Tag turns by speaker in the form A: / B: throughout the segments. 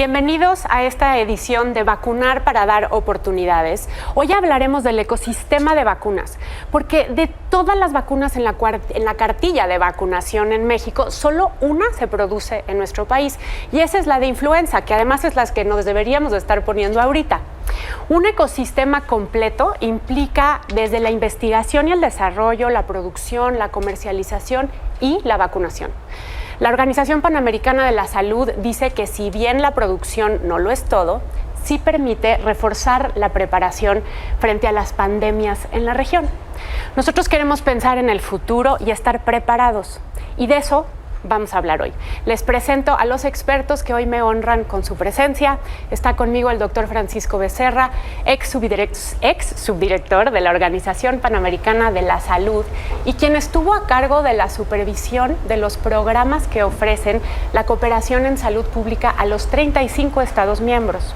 A: Bienvenidos a esta edición de Vacunar para dar oportunidades. Hoy hablaremos del ecosistema de vacunas, porque de todas las vacunas en la cartilla de vacunación en México, solo una se produce en nuestro país, y esa es la de influenza, que además es la que nos deberíamos de estar poniendo ahorita. Un ecosistema completo implica desde la investigación y el desarrollo, la producción, la comercialización y la vacunación. La Organización Panamericana de la Salud dice que si bien la producción no lo es todo, sí permite reforzar la preparación frente a las pandemias en la región. Nosotros queremos pensar en el futuro y estar preparados, y de eso vamos a hablar hoy. Les presento a los expertos que hoy me honran con su presencia. Está conmigo el doctor Francisco Becerra, ex subdirector de la Organización Panamericana de la Salud y quien estuvo a cargo de la supervisión de los programas que ofrecen la cooperación en salud pública a los 35 Estados miembros.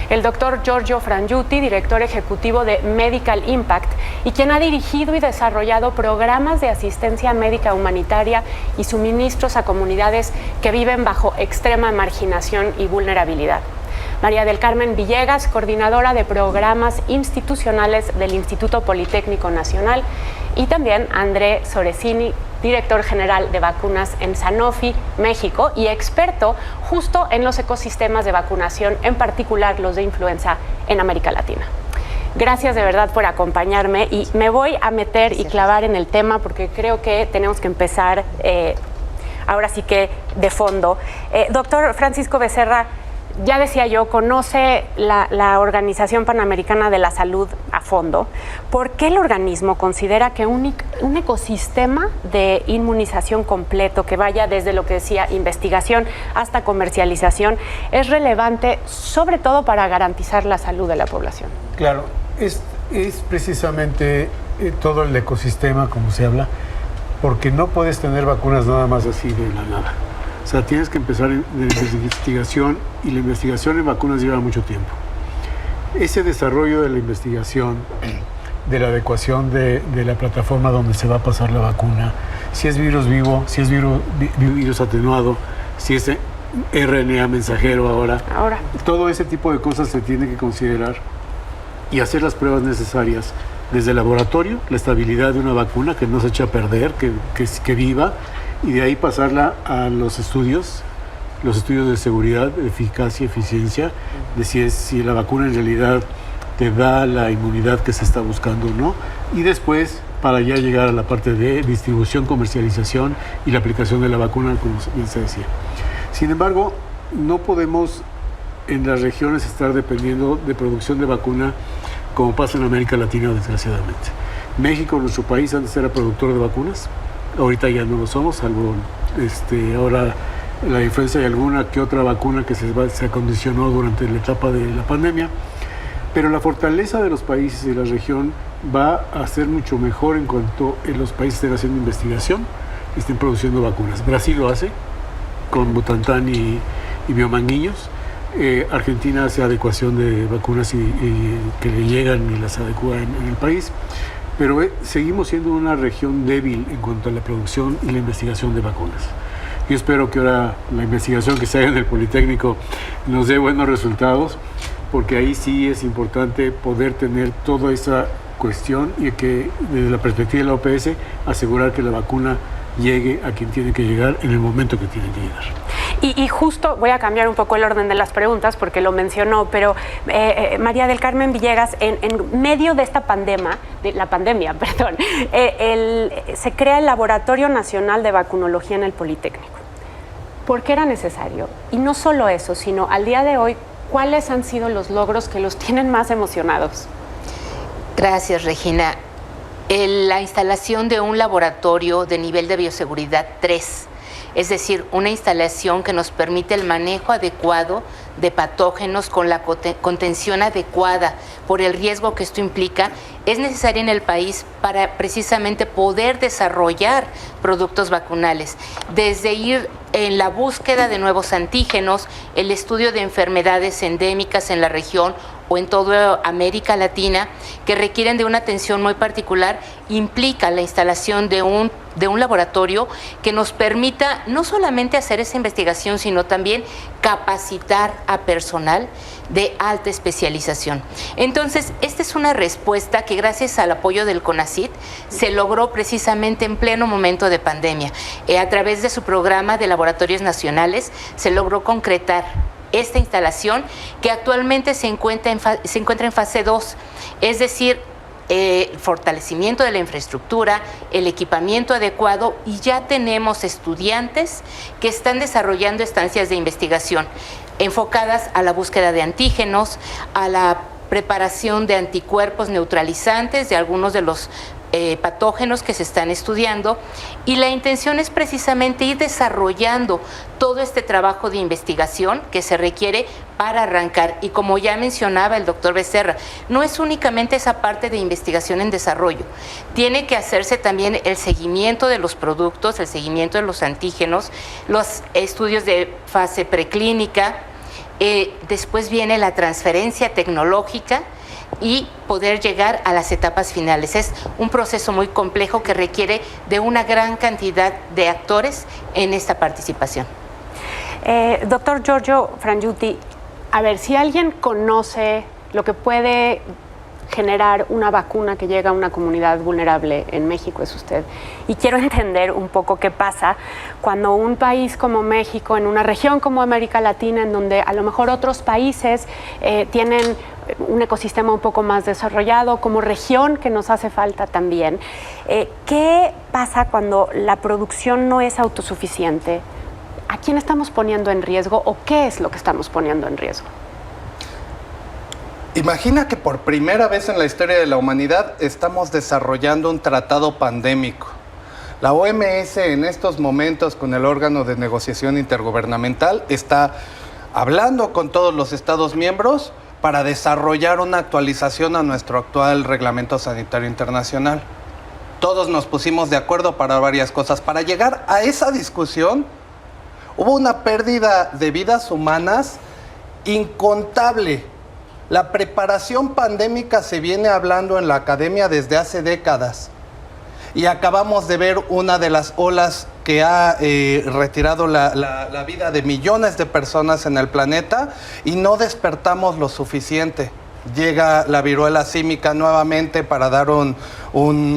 A: El doctor Giorgio Frangiuti, director ejecutivo de Medical Impact y quien ha dirigido y desarrollado programas de asistencia médica humanitaria y suministros a comunidades que viven bajo extrema marginación y vulnerabilidad. María del Carmen Villegas, coordinadora de programas institucionales del Instituto Politécnico Nacional, y también André Soresini, director general de vacunas en Sanofi, México, y experto justo en los ecosistemas de vacunación, en particular los de influenza en América Latina. Gracias de verdad por acompañarme, y me voy a meter y clavar en el tema porque creo que tenemos que empezar ahora sí que de fondo. Doctor Francisco Becerra, ya decía yo, conoce la Organización Panamericana de la Salud a fondo. ¿Por qué el organismo considera que un ecosistema de inmunización completo, que vaya desde lo que decía investigación hasta comercialización, es relevante sobre todo para garantizar la salud de la población?
B: Claro, es precisamente todo el ecosistema, como se habla, porque no puedes tener vacunas nada más así de la nada. O sea, tienes que empezar en investigación, y la investigación en vacunas lleva mucho tiempo. Ese desarrollo de la investigación, de la adecuación de la plataforma donde se va a pasar la vacuna, si es virus vivo, si es virus atenuado, si es RNA mensajero ahora, todo ese tipo de cosas se tiene que considerar y hacer las pruebas necesarias desde el laboratorio, la estabilidad de una vacuna que no se eche a perder, que viva, y de ahí pasarla a los estudios de seguridad, eficacia, eficiencia, de si la vacuna en realidad te da la inmunidad que se está buscando o no, y después para ya llegar a la parte de distribución, comercialización y la aplicación de la vacuna, como bien se decía. Sin embargo, no podemos en las regiones estar dependiendo de producción de vacuna como pasa en América Latina, desgraciadamente. México, nuestro país, antes era productor de vacunas. Ahorita ya no lo somos, salvo ahora la influenza y alguna que otra vacuna que se acondicionó durante la etapa de la pandemia. Pero la fortaleza de los países y de la región va a ser mucho mejor en cuanto los países estén haciendo investigación y estén produciendo vacunas. Brasil lo hace con Butantan y Biomanguinhos. Argentina hace adecuación de vacunas y que le llegan y las adecua en el país. Pero seguimos siendo una región débil en cuanto a la producción y la investigación de vacunas. Yo espero que ahora la investigación que se haga en el Politécnico nos dé buenos resultados, porque ahí sí es importante poder tener toda esa cuestión y que desde la perspectiva de la OPS asegurar que la vacuna llegue a quien tiene que llegar en el momento que tiene que llegar.
A: Y justo voy a cambiar un poco el orden de las preguntas porque lo mencionó, pero María del Carmen Villegas, en medio de esta pandemia, se crea el Laboratorio Nacional de Vacunología en el Politécnico. ¿Por qué era necesario? Y no solo eso, sino al día de hoy, ¿cuáles han sido los logros que los tienen más emocionados?
C: Gracias, Regina. La instalación de un laboratorio de nivel de bioseguridad 3, es decir, una instalación que nos permite el manejo adecuado de patógenos con la contención adecuada por el riesgo que esto implica, es necesaria en el país para precisamente poder desarrollar productos vacunales, desde ir en la búsqueda de nuevos antígenos, el estudio de enfermedades endémicas en la región o en toda América Latina, que requieren de una atención muy particular, implica la instalación de un laboratorio que nos permita no solamente hacer esa investigación, sino también capacitar a personal de alta especialización. Entonces, esta es una respuesta que gracias al apoyo del CONACYT se logró precisamente en pleno momento de pandemia. A través de su programa de laboratorios nacionales se logró concretar esta instalación que actualmente se encuentra en fase 2, es decir, fortalecimiento de la infraestructura, el equipamiento adecuado, y ya tenemos estudiantes que están desarrollando estancias de investigación enfocadas a la búsqueda de antígenos, a la preparación de anticuerpos neutralizantes de algunos de los patógenos que se están estudiando, y la intención es precisamente ir desarrollando todo este trabajo de investigación que se requiere para arrancar. Y como ya mencionaba el doctor Becerra, no es únicamente esa parte de investigación en desarrollo, tiene que hacerse también el seguimiento de los productos, el seguimiento de los antígenos, los estudios de fase preclínica, después viene la transferencia tecnológica y poder llegar a las etapas finales. Es un proceso muy complejo que requiere de una gran cantidad de actores en esta participación.
A: Doctor Giorgio Frangiuti, a ver, si alguien conoce lo que puede generar una vacuna que llega a una comunidad vulnerable en México, es usted. Y quiero entender un poco qué pasa cuando un país como México, en una región como América Latina, en donde a lo mejor otros países tienen un ecosistema un poco más desarrollado, como región que nos hace falta también. ¿Qué pasa cuando la producción no es autosuficiente? ¿A quién estamos poniendo en riesgo o qué es lo que estamos poniendo en riesgo?
D: Imagina que por primera vez en la historia de la humanidad estamos desarrollando un tratado pandémico. La OMS en estos momentos, con el órgano de negociación intergubernamental, está hablando con todos los Estados miembros para desarrollar una actualización a nuestro actual reglamento sanitario internacional. Todos nos pusimos de acuerdo para varias cosas. Para llegar a esa discusión, hubo una pérdida de vidas humanas incontable. La preparación pandémica se viene hablando en la academia desde hace décadas. Y acabamos de ver una de las olas que ha retirado la vida de millones de personas en el planeta y no despertamos lo suficiente. Llega la viruela símica nuevamente para dar un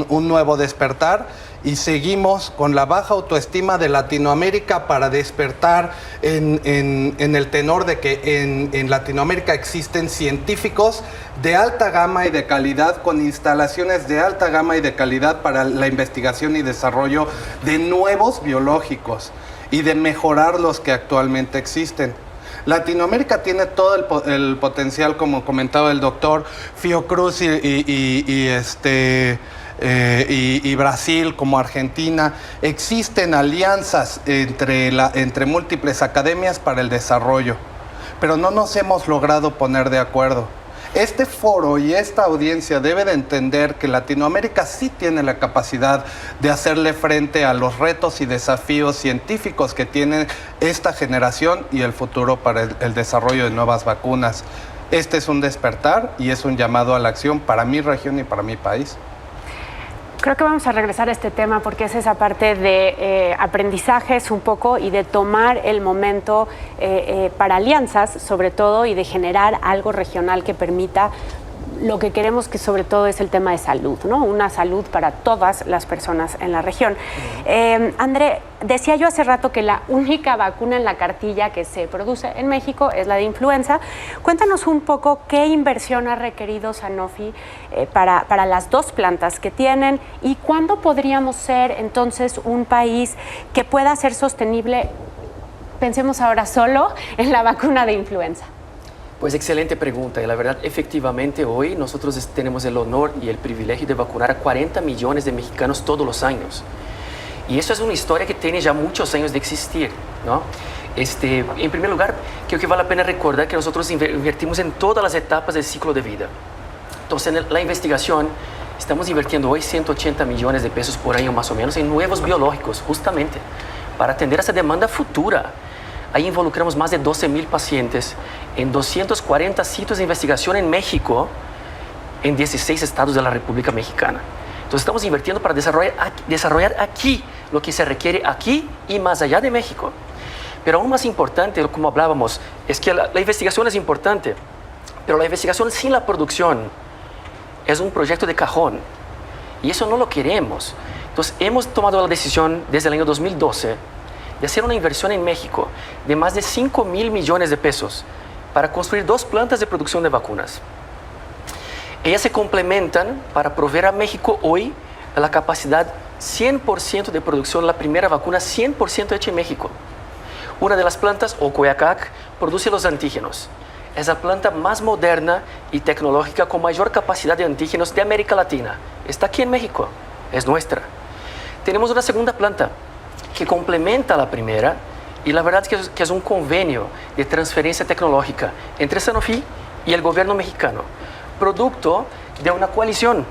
D: nuevo despertar y seguimos con la baja autoestima de Latinoamérica para despertar en el tenor de que en Latinoamérica existen científicos de alta gama y de calidad, con instalaciones de alta gama y de calidad para la investigación y desarrollo de nuevos biológicos y de mejorar los que actualmente existen. Latinoamérica tiene todo el potencial, como comentaba el doctor Fiocruz y Brasil, como Argentina. Existen alianzas entre múltiples academias para el desarrollo, pero no nos hemos logrado poner de acuerdo. Este foro y esta audiencia debe de entender que Latinoamérica sí tiene la capacidad de hacerle frente a los retos y desafíos científicos que tiene esta generación y el futuro para el desarrollo de nuevas vacunas. Este es un despertar y es un llamado a la acción para mi región y para mi país.
A: Creo que vamos a regresar a este tema porque es esa parte de aprendizajes un poco y de tomar el momento para alianzas, sobre todo, y de generar algo regional que permita lo que queremos, que sobre todo es el tema de salud, ¿no? Una salud para todas las personas en la región. André, decía yo hace rato que la única vacuna en la cartilla que se produce en México es la de influenza. Cuéntanos un poco qué inversión ha requerido Sanofi para las dos plantas que tienen y cuándo podríamos ser entonces un país que pueda ser sostenible, pensemos ahora solo en la vacuna de influenza.
E: Pues excelente pregunta. Y la verdad, efectivamente, hoy nosotros tenemos el honor y el privilegio de vacunar a 40 millones de mexicanos todos los años. Y eso es una historia que tiene ya muchos años de existir, ¿no? En primer lugar, creo que vale la pena recordar que nosotros invertimos en todas las etapas del ciclo de vida. Entonces, en la investigación, estamos invirtiendo hoy 180 millones de pesos por año más o menos en nuevos biológicos, justamente para atender esa demanda futura. Ahí involucramos más de 12.000 pacientes en 240 sitios de investigación en México, en 16 estados de la República Mexicana. Entonces estamos invirtiendo para desarrollar aquí lo que se requiere aquí y más allá de México. Pero aún más importante, como hablábamos, es que la investigación es importante, pero la investigación sin la producción es un proyecto de cajón y eso no lo queremos. Entonces hemos tomado la decisión desde el año 2012 de hacer una inversión en México de más de 5.000 millones de pesos para construir 2 plantas de producción de vacunas. Ellas se complementan para proveer a México hoy la capacidad 100% de producción, la primera vacuna 100% hecha en México. Una de las plantas, Ocoyacac, produce los antígenos. Es la planta más moderna y tecnológica con mayor capacidad de antígenos de América Latina. Está aquí en México, es nuestra. Tenemos una segunda planta que complementa a la primera y la verdad es que es un convenio de transferencia tecnológica entre Sanofi y el gobierno mexicano, producto de una coalición,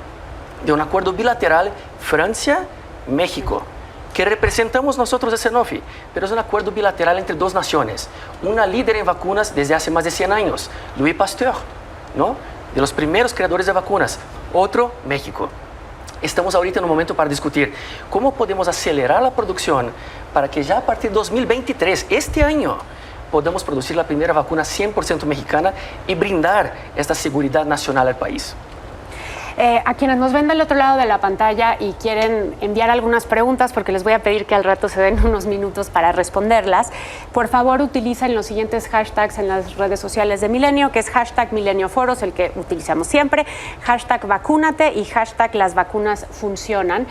E: de un acuerdo bilateral Francia-México, que representamos nosotros de Sanofi, pero es un acuerdo bilateral entre 2 naciones, una líder en vacunas desde hace más de 100 años, Louis Pasteur, ¿no? De los primeros creadores de vacunas, otro, México. Estamos ahorita en un momento para discutir cómo podemos acelerar la producción para que ya a partir de 2023, este año, podamos producir la primera vacuna 100% mexicana y brindar esta seguridad nacional al país.
A: A quienes nos ven del otro lado de la pantalla y quieren enviar algunas preguntas, porque les voy a pedir que al rato se den unos minutos para responderlas, por favor utilicen los siguientes hashtags en las redes sociales de Milenio, que es hashtag MilenioForos, el que utilizamos siempre, hashtag vacúnate y hashtag las vacunas funcionan.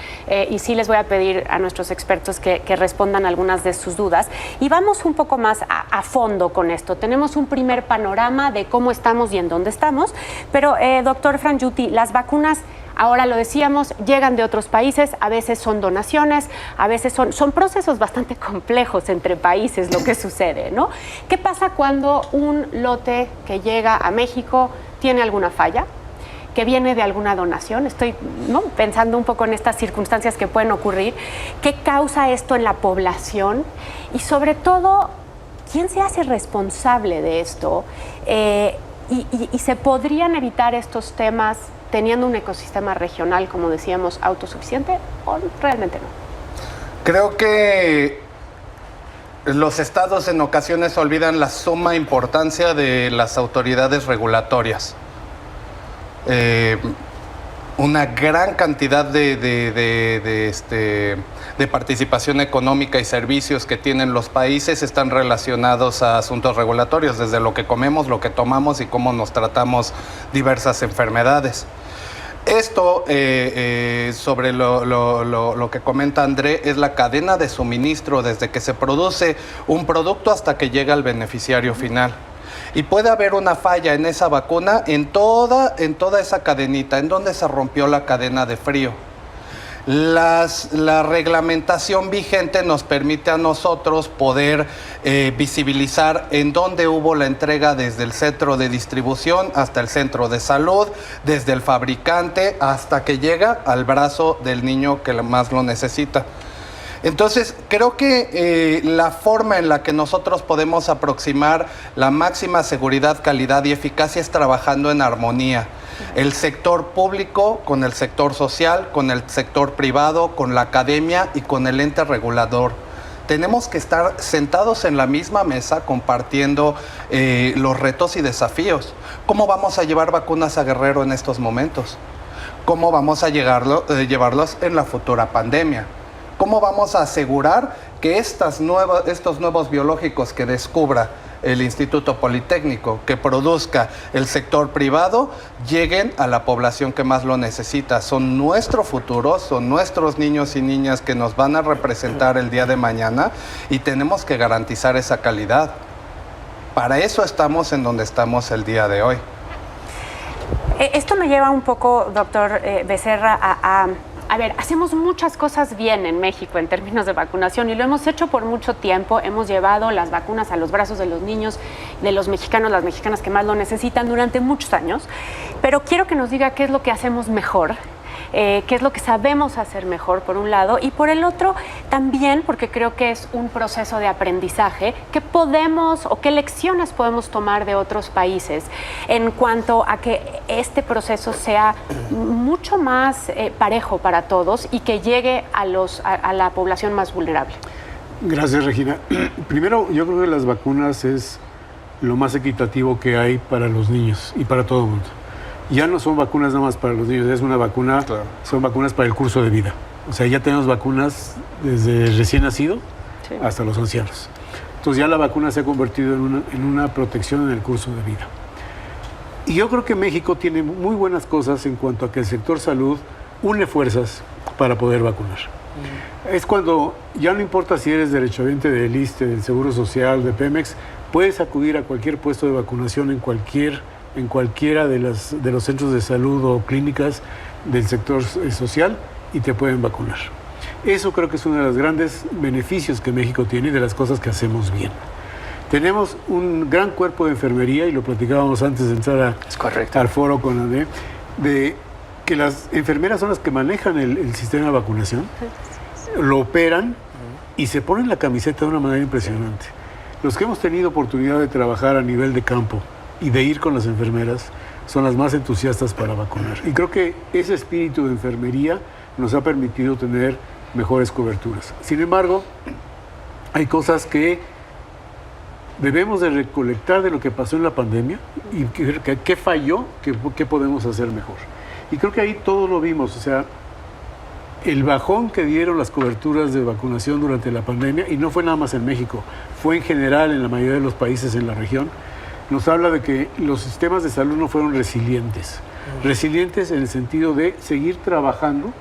A: Y sí les voy a pedir a nuestros expertos que respondan algunas de sus dudas. Y vamos un poco más a fondo con esto. Tenemos un primer panorama de cómo estamos y en dónde estamos, pero doctor Frangiuti, las vacunas, ahora lo decíamos, llegan de otros países, a veces son donaciones, a veces son procesos bastante complejos entre países lo que sucede, ¿no? ¿Qué pasa cuando un lote que llega a México tiene alguna falla, que viene de alguna donación? Estoy, ¿no?, pensando un poco en estas circunstancias que pueden ocurrir. ¿Qué causa esto en la población? Y sobre todo, ¿quién se hace responsable de esto? Y se podrían evitar estos temas teniendo un ecosistema regional, como decíamos, autosuficiente, o realmente no?
D: Creo que los estados en ocasiones olvidan la suma importancia de las autoridades regulatorias. Una gran cantidad de participación económica y servicios que tienen los países están relacionados a asuntos regulatorios, desde lo que comemos, lo que tomamos y cómo nos tratamos diversas enfermedades. Esto, sobre lo que comenta André, es la cadena de suministro desde que se produce un producto hasta que llega al beneficiario final. Y puede haber una falla en esa vacuna en toda esa cadenita, en donde se rompió la cadena de frío. La reglamentación vigente nos permite a nosotros poder visibilizar en dónde hubo la entrega desde el centro de distribución hasta el centro de salud, desde el fabricante hasta que llega al brazo del niño que más lo necesita. Entonces, creo que la forma en la que nosotros podemos aproximar la máxima seguridad, calidad y eficacia es trabajando en armonía. El sector público con el sector social, con el sector privado, con la academia y con el ente regulador. Tenemos que estar sentados en la misma mesa compartiendo los retos y desafíos. ¿Cómo vamos a llevar vacunas a Guerrero en estos momentos? ¿Cómo vamos a llevarlos en la futura pandemia? ¿Cómo vamos a asegurar que estos nuevos biológicos que descubra el Instituto Politécnico, que produzca el sector privado, lleguen a la población que más lo necesita? Son nuestro futuro, son nuestros niños y niñas que nos van a representar el día de mañana y tenemos que garantizar esa calidad. Para eso estamos en donde estamos el día de hoy.
A: Esto me lleva un poco, doctor Becerra, a ver, hacemos muchas cosas bien en México en términos de vacunación y lo hemos hecho por mucho tiempo. Hemos llevado las vacunas a los brazos de los niños, de los mexicanos, las mexicanas que más lo necesitan durante muchos años. Pero quiero que nos diga qué es lo que hacemos mejor qué es lo que sabemos hacer mejor, por un lado, y por el otro también, porque creo que es un proceso de aprendizaje, qué podemos o qué lecciones podemos tomar de otros países en cuanto a que este proceso sea mucho más parejo para todos y que llegue a la población más vulnerable.
B: Gracias, Regina. Primero, yo creo que las vacunas es lo más equitativo que hay para los niños y para todo el mundo. Ya no son vacunas nada más para los niños, es una vacuna, son vacunas para el curso de vida. O sea, ya tenemos vacunas desde recién nacido hasta los ancianos. Entonces ya la vacuna se ha convertido en una protección en el curso de vida. Y yo creo que México tiene muy buenas cosas en cuanto a que el sector salud une fuerzas para poder vacunar. Es cuando ya no importa si eres derechohabiente del ISSSTE, del Seguro Social, de Pemex, puedes acudir a cualquier puesto de vacunación en cualquiera de los centros de salud o clínicas del sector social y te pueden vacunar. Eso creo que es uno de los grandes beneficios que México tiene y de las cosas que hacemos bien. Tenemos un gran cuerpo de enfermería, y lo platicábamos antes de entrar al foro con ANE, de que las enfermeras son las que manejan el sistema de vacunación, lo operan y se ponen la camiseta de una manera impresionante. Los que hemos tenido oportunidad de trabajar a nivel de campo y de ir con las enfermeras son las más entusiastas para vacunar. Y creo que ese espíritu de enfermería nos ha permitido tener mejores coberturas. Sin embargo, hay cosas que debemos de recolectar de lo que pasó en la pandemia y qué falló, qué podemos hacer mejor. Y creo que ahí todo lo vimos, o sea, el bajón que dieron las coberturas de vacunación durante la pandemia, y no fue nada más en México, fue en general en la mayoría de los países en la región, nos habla de que los sistemas de salud no fueron resilientes. Resilientes en el sentido de seguir trabajando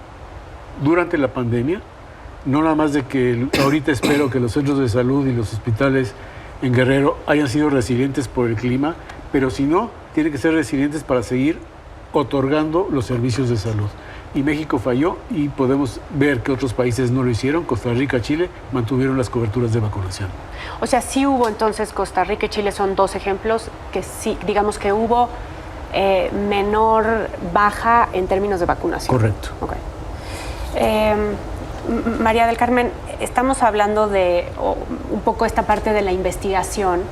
B: durante la pandemia, no nada más de que ahorita espero que los centros de salud y los hospitales en Guerrero hayan sido resilientes por el clima, pero si no, tienen que ser resilientes para seguir otorgando los servicios de salud. Y México falló y podemos ver que otros países no lo hicieron. Costa Rica, Chile mantuvieron las coberturas de vacunación.
A: O sea, sí hubo entonces, Costa Rica y Chile son dos ejemplos que sí, digamos que hubo menor baja en términos de vacunación.
B: Correcto.
A: Okay. María del Carmen, estamos hablando de un poco esta parte de la investigación.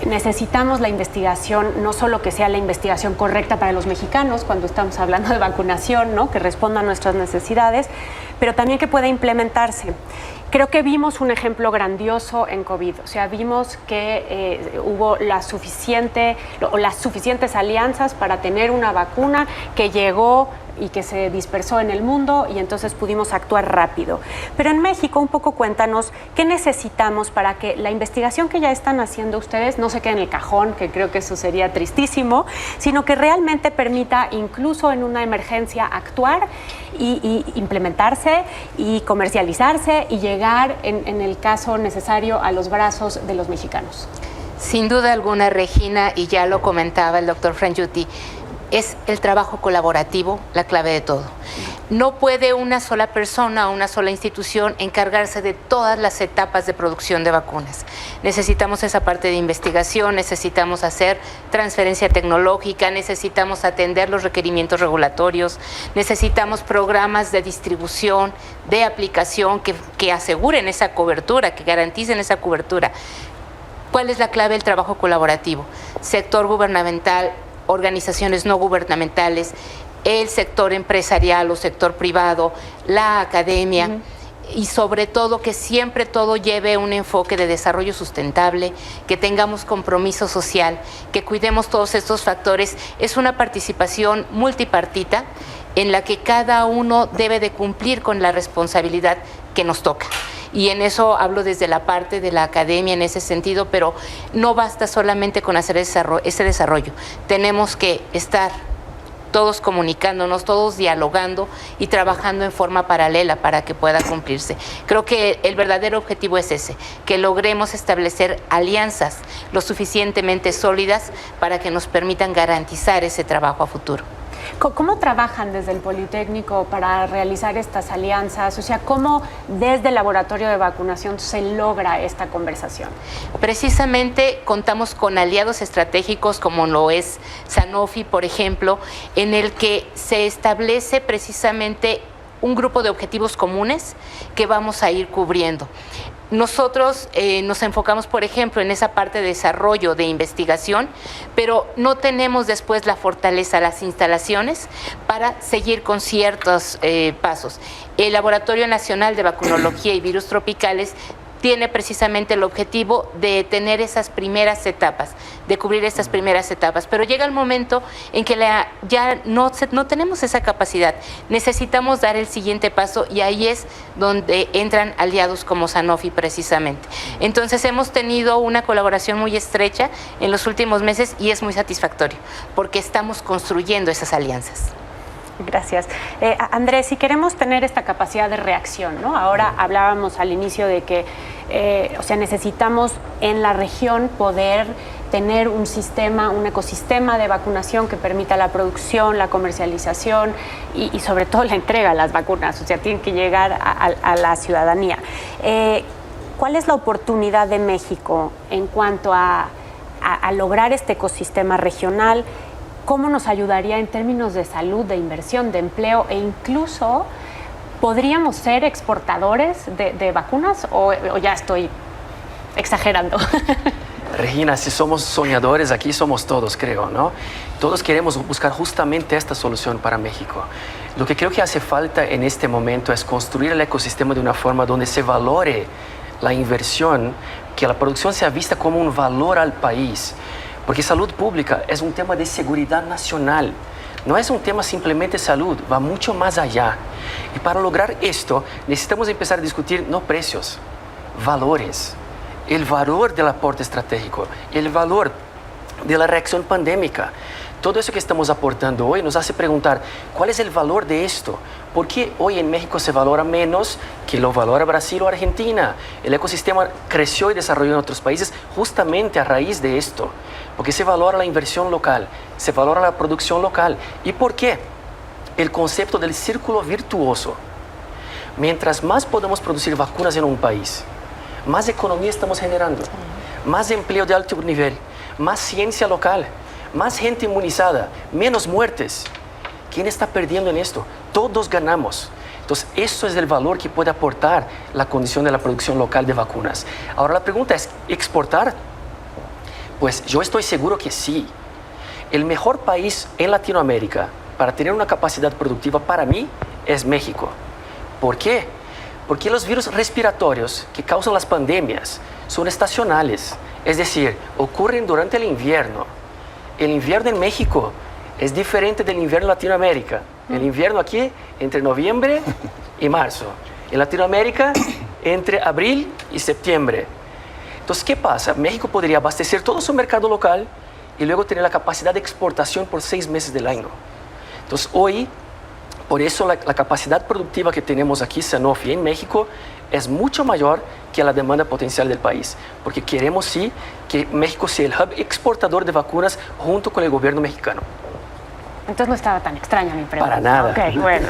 A: Necesitamos la investigación, no solo que sea la investigación correcta para los mexicanos cuando estamos hablando de vacunación, ¿no? Que responda a nuestras necesidades, pero también que pueda implementarse. Creo que vimos un ejemplo grandioso en COVID, o sea, vimos que hubo las suficientes alianzas para tener una vacuna que llegó y que se dispersó en el mundo y entonces pudimos actuar rápido. Pero en México, un poco cuéntanos qué necesitamos para que la investigación que ya están haciendo ustedes no se quede en el cajón, que creo que eso sería tristísimo, sino que realmente permita incluso en una emergencia actuar y implementarse y comercializarse y llegar en el caso necesario a los brazos de los mexicanos.
C: Sin duda alguna, Regina, y ya lo comentaba el doctor Frangiuti, es el trabajo colaborativo la clave de todo. No puede una sola persona o una sola institución encargarse de todas las etapas de producción de vacunas. Necesitamos esa parte de investigación, necesitamos hacer transferencia tecnológica, necesitamos atender los requerimientos regulatorios, necesitamos programas de distribución, de aplicación que aseguren esa cobertura, que garanticen esa cobertura. ¿Cuál es la clave del trabajo colaborativo? Sector gubernamental, organizaciones no gubernamentales, el sector empresarial o sector privado, la academia, y sobre todo que siempre todo lleve un enfoque de desarrollo sustentable, que tengamos compromiso social, que cuidemos todos estos factores. Es una participación multipartita en la que cada uno debe de cumplir con la responsabilidad que nos toca. Y en eso hablo desde la parte de la academia en ese sentido, pero no basta solamente con hacer ese desarrollo. Tenemos que estar todos comunicándonos, todos dialogando y trabajando en forma paralela para que pueda cumplirse. Creo que el verdadero objetivo es ese, que logremos establecer alianzas lo suficientemente sólidas para que nos permitan garantizar ese trabajo a futuro.
A: ¿Cómo trabajan desde el Politécnico para realizar estas alianzas? O sea, ¿cómo desde el laboratorio de vacunación se logra esta conversación?
C: Precisamente contamos con aliados estratégicos como lo es Sanofi, por ejemplo, en el que se establece precisamente un grupo de objetivos comunes que vamos a ir cubriendo. Nosotros nos enfocamos, por ejemplo, en esa parte de desarrollo, de investigación, pero no tenemos después la fortaleza, las instalaciones para seguir con ciertos pasos. El Laboratorio Nacional de Vacunología y Virus Tropicales tiene precisamente el objetivo de tener esas primeras etapas, de cubrir estas primeras etapas. Pero llega el momento en que ya no tenemos esa capacidad. Necesitamos dar el siguiente paso y ahí es donde entran aliados como Sanofi precisamente. Entonces hemos tenido una colaboración muy estrecha en los últimos meses y es muy satisfactorio porque estamos construyendo esas alianzas.
A: Gracias. Andrés, si queremos tener esta capacidad de reacción, ¿no? Ahora hablábamos al inicio de que necesitamos en la región poder tener un sistema, un ecosistema de vacunación que permita la producción, la comercialización y sobre todo la entrega de las vacunas, o sea, tienen que llegar a la ciudadanía. ¿Cuál es la oportunidad de México en cuanto a lograr este ecosistema regional? ¿Cómo nos ayudaría en términos de salud, de inversión, de empleo e incluso podríamos ser exportadores de vacunas o ya estoy exagerando?
E: Regina, si somos soñadores, aquí somos todos, creo, ¿no? Todos queremos buscar justamente esta solución para México. Lo que creo que hace falta en este momento es construir el ecosistema de una forma donde se valore la inversión, que la producción sea vista como un valor al país. Porque salud pública es un tema de seguridad nacional, no es un tema simplemente de salud, va mucho más allá. Y para lograr esto necesitamos empezar a discutir no precios, valores, el valor del aporte estratégico, el valor de la reacción pandémica. Todo eso que estamos aportando hoy nos hace preguntar cuál es el valor de esto. ¿Por qué hoy en México se valora menos que lo valora Brasil o Argentina? El ecosistema creció y desarrolló en otros países justamente a raíz de esto. Porque se valora la inversión local, se valora la producción local. ¿Y por qué? El concepto del círculo virtuoso. Mientras más podemos producir vacunas en un país, más economía estamos generando, más empleo de alto nivel, más ciencia local, más gente inmunizada, menos muertes. ¿Quién está perdiendo en esto? Todos ganamos. Entonces, eso es el valor que puede aportar la condición de la producción local de vacunas. Ahora, la pregunta es, ¿exportar? Pues yo estoy seguro que sí. El mejor país en Latinoamérica para tener una capacidad productiva para mí es México. ¿Por qué? Porque los virus respiratorios que causan las pandemias son estacionales, es decir, ocurren durante el invierno. El invierno en México es diferente del invierno en Latinoamérica. El invierno aquí entre noviembre y marzo. En Latinoamérica entre abril y septiembre. Entonces, ¿qué pasa? México podría abastecer todo su mercado local y luego tener la capacidad de exportación por 6 meses del año. Entonces, hoy, por eso la capacidad productiva que tenemos aquí, Sanofi, en México, es mucho mayor que la demanda potencial del país. Porque queremos, sí, que México sea el hub exportador de vacunas junto con el gobierno mexicano.
A: Entonces no estaba tan extraña mi pregunta.
E: Para nada.
A: Okay, bueno.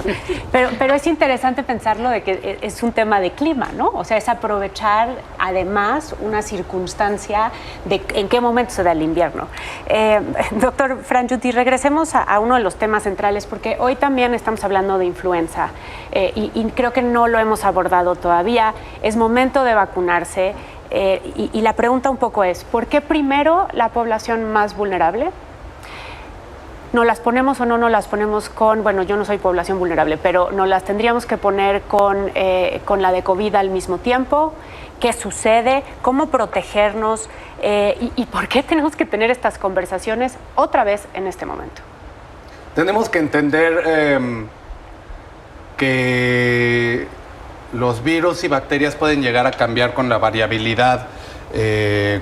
A: Pero es interesante pensarlo de que es un tema de clima, ¿no? O sea, es aprovechar además una circunstancia de en qué momento se da el invierno. Doctor Frangiuti, regresemos a uno de los temas centrales, porque hoy también estamos hablando de influenza y creo que no lo hemos abordado todavía. Es momento de vacunarse y la pregunta un poco es, ¿por qué primero la población más vulnerable? ¿Nos las ponemos o no nos las ponemos con, bueno, yo no soy población vulnerable, pero nos las tendríamos que poner con la de COVID al mismo tiempo? ¿Qué sucede? ¿Cómo protegernos? ¿Y por qué tenemos que tener estas conversaciones otra vez en este momento?
D: Tenemos que entender que los virus y bacterias pueden llegar a cambiar con la variabilidad,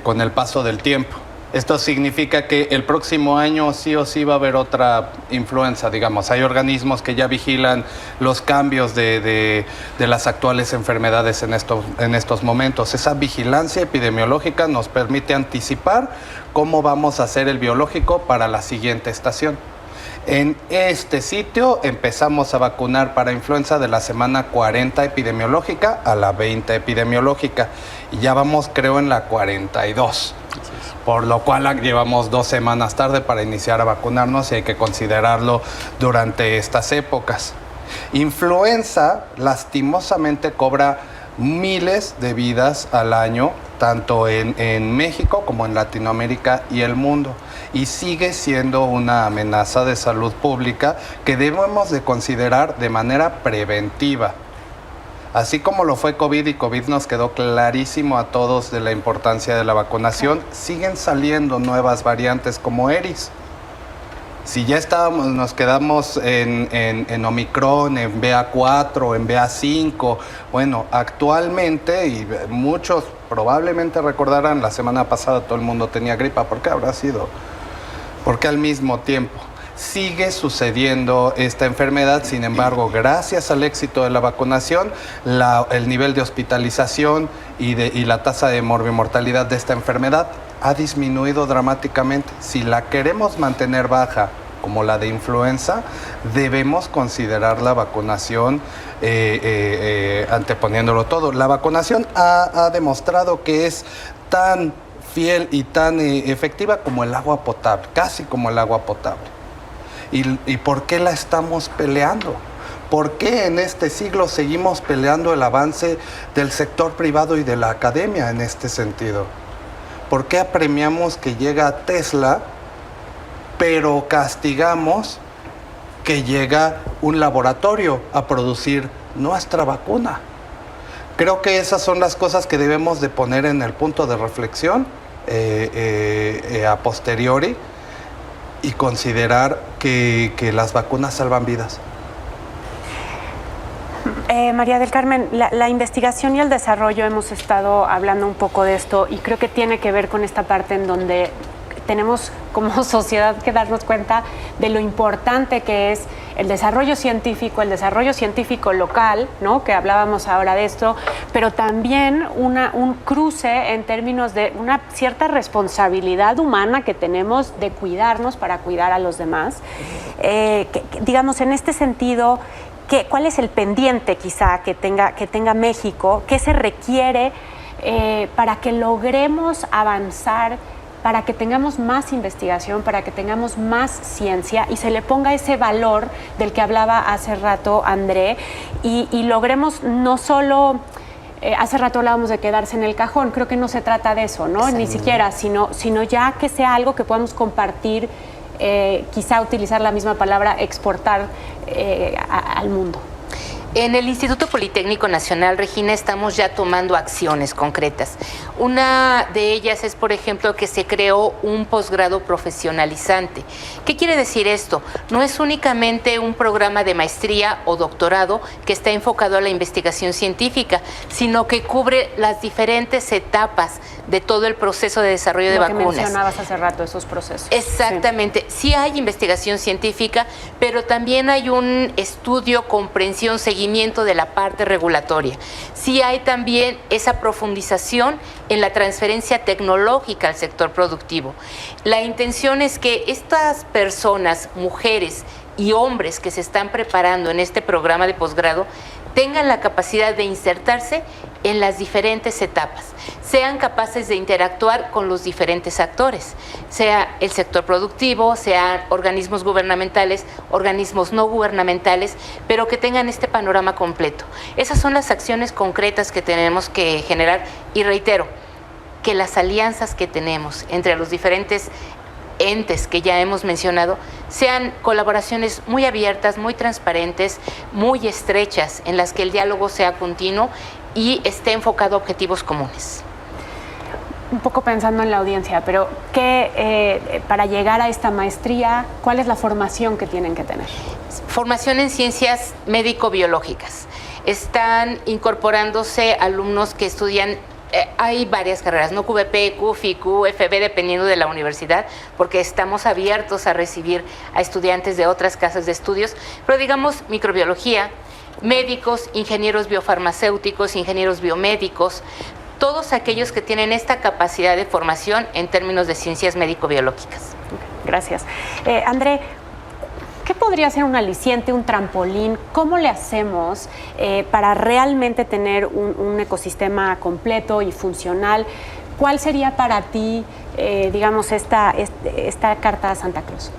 D: con el paso del tiempo. Esto significa que el próximo año sí o sí va a haber otra influenza, digamos. Hay organismos que ya vigilan los cambios de las actuales enfermedades en estos momentos. Esa vigilancia epidemiológica nos permite anticipar cómo vamos a hacer el biológico para la siguiente estación. En este sitio empezamos a vacunar para influenza de la semana 40 epidemiológica a la 20 epidemiológica y ya vamos, creo, en la 42. Por lo cual llevamos 2 semanas tarde para iniciar a vacunarnos y hay que considerarlo durante estas épocas. Influenza lastimosamente cobra miles de vidas al año, tanto en México como en Latinoamérica y el mundo. Y sigue siendo una amenaza de salud pública que debemos de considerar de manera preventiva. Así como lo fue COVID y COVID nos quedó clarísimo a todos de la importancia de la vacunación, siguen saliendo nuevas variantes como Eris. Si ya nos quedamos en Omicron, en BA4, en BA5, bueno, actualmente, y muchos probablemente recordarán, la semana pasada todo el mundo tenía gripa. ¿Por qué habrá sido? Porque al mismo tiempo sigue sucediendo esta enfermedad. Sin embargo, gracias al éxito de la vacunación, el nivel de hospitalización y la tasa de morbimortalidad de esta enfermedad ha disminuido dramáticamente. Si la queremos mantener baja, como la de influenza, debemos considerar la vacunación anteponiéndolo todo. La vacunación ha demostrado que es tan fiel y tan efectiva como el agua potable, casi como el agua potable. ¿Y por qué la estamos peleando? ¿Por qué en este siglo seguimos peleando el avance del sector privado y de la academia en este sentido? ¿Por qué apremiamos que llega Tesla, pero castigamos que llega un laboratorio a producir nuestra vacuna? Creo que esas son las cosas que debemos de poner en el punto de reflexión a posteriori y considerar que las vacunas salvan vidas.
A: María del Carmen, la investigación y el desarrollo, hemos estado hablando un poco de esto y creo que tiene que ver con esta parte en donde tenemos como sociedad que darnos cuenta de lo importante que es el desarrollo científico local, ¿no? Que hablábamos ahora de esto, pero también un cruce en términos de una cierta responsabilidad humana que tenemos de cuidarnos para cuidar a los demás. Digamos, en este sentido, ¿cuál es el pendiente quizá que tenga México? ¿Qué se requiere para que logremos avanzar, para que tengamos más investigación, para que tengamos más ciencia y se le ponga ese valor del que hablaba hace rato André y logremos no solo, hace rato hablábamos de quedarse en el cajón, creo que no se trata de eso, ¿no? Sí. Ni siquiera, sino ya que sea algo que podamos compartir, quizá utilizar la misma palabra, exportar al mundo.
C: En el Instituto Politécnico Nacional, Regina, estamos ya tomando acciones concretas. Una de ellas es, por ejemplo, que se creó un posgrado profesionalizante. ¿Qué quiere decir esto? No es únicamente un programa de maestría o doctorado que está enfocado a la investigación científica, sino que cubre las diferentes etapas de todo el proceso de desarrollo de vacunas.
A: Lo que mencionabas hace rato, esos procesos.
C: Exactamente. Sí hay investigación científica, pero también hay un estudio, comprensión, seguimiento de la parte regulatoria. Sí hay también esa profundización en la transferencia tecnológica al sector productivo. La intención es que estas personas, mujeres y hombres que se están preparando en este programa de posgrado, tengan la capacidad de insertarse en las diferentes etapas, sean capaces de interactuar con los diferentes actores, sea el sector productivo, sean organismos gubernamentales, organismos no gubernamentales, pero que tengan este panorama completo. Esas son las acciones concretas que tenemos que generar y reitero, que las alianzas que tenemos entre los diferentes entes que ya hemos mencionado sean colaboraciones muy abiertas, muy transparentes, muy estrechas, en las que el diálogo sea continuo y esté enfocado a objetivos comunes.
A: Un poco pensando en la audiencia, pero para llegar a esta maestría, ¿cuál es la formación que tienen que tener?
C: Formación en ciencias médico-biológicas. Están incorporándose alumnos que estudian. Hay varias carreras, ¿no? QVP, QFI, QFB, dependiendo de la universidad, porque estamos abiertos a recibir a estudiantes de otras casas de estudios, pero digamos microbiología, médicos, ingenieros biofarmacéuticos, ingenieros biomédicos, todos aquellos que tienen esta capacidad de formación en términos de ciencias médico-biológicas.
A: Gracias. André, ¿Qué podría ser un aliciente, un trampolín? ¿Cómo le hacemos para realmente tener un ecosistema completo y funcional? ¿Cuál sería para ti, digamos, esta carta a Santa Claus?